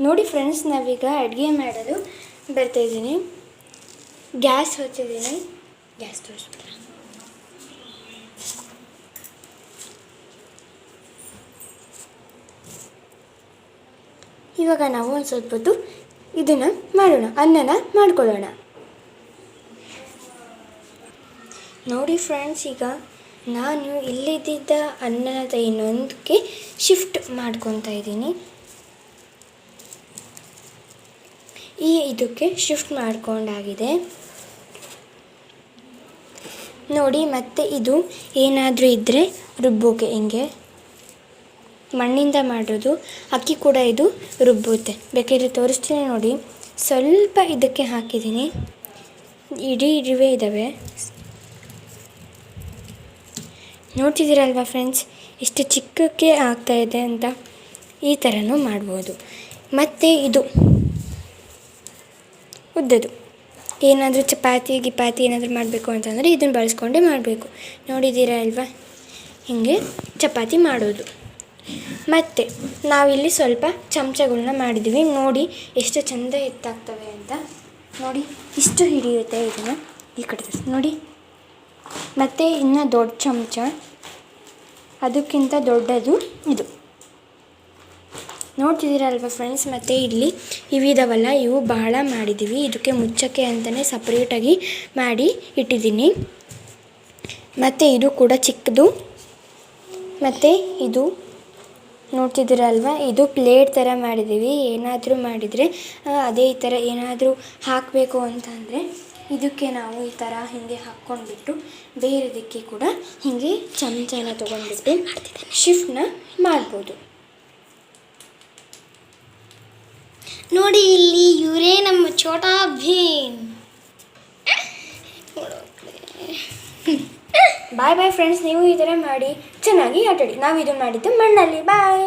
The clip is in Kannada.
ನೋಡಿ ಫ್ರೆಂಡ್ಸ್, ನಾವೀಗ ಅಡುಗೆ ಮಾಡಲು ಬರ್ತಾಯಿದ್ದೀನಿ. ಗ್ಯಾಸ್ ಹಚ್ಚಿದ್ದೀನಿ. ಗ್ಯಾಸ್ ತೋರಿಸ್ಬಿಟ್ರೆ ಇವಾಗ ನಾವು ಒಂದು ಸ್ವಲ್ಪ ಹೊತ್ತು ಇದನ್ನು ಮಾಡೋಣ, ಅನ್ನನ ಮಾಡ್ಕೊಳ್ಳೋಣ. ನೋಡಿ ಫ್ರೆಂಡ್ಸ್, ಈಗ ನಾನು ಇಲ್ಲಿದ್ದ ಅನ್ನದ ಇನ್ನೊಂದಕ್ಕೆ ಶಿಫ್ಟ್ ಮಾಡ್ಕೊತಾ ಇದ್ದೀನಿ. ಇದಕ್ಕೆ ಶಿಫ್ಟ್ ಮಾಡ್ಕೊಂಡಾಗಿದೆ ನೋಡಿ. ಮತ್ತು ಇದು ಏನಾದರೂ ಇದ್ದರೆ ರುಬ್ಬೋಕೆ, ಹಿಂಗೆ ಮಣ್ಣಿಂದ ಮಾಡೋದು ಅಕ್ಕಿ ಕೂಡ ಇದು ರುಬ್ಬುತ್ತೆ. ಬೇಕಾದ್ರೆ ತೋರಿಸ್ತೀನಿ ನೋಡಿ. ಸ್ವಲ್ಪ ಇದಕ್ಕೆ ಹಾಕಿದ್ದೀನಿ, ಇಡಿವೆ ಇದ್ದಾವೆ. ನೋಡ್ತಿದ್ದೀರಲ್ವ ಫ್ರೆಂಡ್ಸ್, ಎಷ್ಟು ಚಿಕ್ಕಕ್ಕೆ ಆಗ್ತಾಯಿದೆ ಅಂತ. ಈ ಥರನೂ ಮಾಡ್ಬೋದು. ಮತ್ತು ಇದು ಉದ್ದದು ಏನಾದರೂ ಚಪಾತಿ ಏನಾದರೂ ಮಾಡಬೇಕು ಅಂತಂದರೆ ಇದನ್ನು ಬಳಸ್ಕೊಂಡೇ ಮಾಡಬೇಕು. ನೋಡಿದ್ದೀರಾ ಅಲ್ವಾ, ಹೀಗೆ ಚಪಾತಿ ಮಾಡೋದು. ಮತ್ತು ನಾವಿಲ್ಲಿ ಸ್ವಲ್ಪ ಚಮಚಗಳನ್ನ ಮಾಡಿದ್ದೀವಿ. ನೋಡಿ ಎಷ್ಟು ಚೆಂದ ಎತ್ತಾಗ್ತವೆ ಅಂತ. ನೋಡಿ ಇಷ್ಟು ಹಿಡಿಯುತ್ತೆ ಇದನ್ನು. ಈ ಕಡೆ ನೋಡಿ. ಮತ್ತು ಇನ್ನು ದೊಡ್ಡ ಚಮಚ, ಅದಕ್ಕಿಂತ ದೊಡ್ಡದು ಇದು. ನೋಡ್ತಿದ್ದೀರಲ್ವ ಫ್ರೆಂಡ್ಸ್. ಮತ್ತು ಇಲ್ಲಿ ಇವಿದಾವಲ್ಲ, ಇವು ಬಹಳ ಮಾಡಿದ್ದೀವಿ. ಇದಕ್ಕೆ ಮುಚ್ಚಕ್ಕೆ ಅಂತಲೇ ಸಪ್ರೇಟಾಗಿ ಮಾಡಿ ಇಟ್ಟಿದ್ದೀನಿ. ಮತ್ತು ಇದು ಕೂಡ ಚಿಕ್ಕದು. ಮತ್ತು ಇದು ನೋಡ್ತಿದ್ದೀರಲ್ವ, ಇದು ಪ್ಲೇಟ್ ಥರ ಮಾಡಿದ್ದೀವಿ. ಏನಾದರೂ ಮಾಡಿದರೆ ಅದೇ ಈ ಥರ ಏನಾದರೂ ಹಾಕಬೇಕು ಅಂತಂದರೆ ಇದಕ್ಕೆ ನಾವು ಈ ಥರ ಹೀಗೆ ಹಾಕ್ಕೊಂಡ್ಬಿಟ್ಟು ಬೇರೆದಕ್ಕೆ ಕೂಡ ಹೀಗೆ ಚಮಚನ ತೊಗೊಂಡ್ಬಿಟ್ಟು ಶಿಫ್ಟ್ನ ಮಾಡ್ಬೋದು. ನೋಡಿ, ಇಲ್ಲಿ ಇವರೇ ನಮ್ಮ ಛೋಟಾ ಭೀಮ್. ಬಾಯ್ ಬಾಯ್ ಫ್ರೆಂಡ್ಸ್, ನೀವು ಈ ಥರ ಮಾಡಿ ಚೆನ್ನಾಗಿ ಆಟಾಡಿ. ನಾವು ಇದು ಮಾಡಿದ್ದು ಮಣ್ಣಲ್ಲಿ. ಬಾಯ್.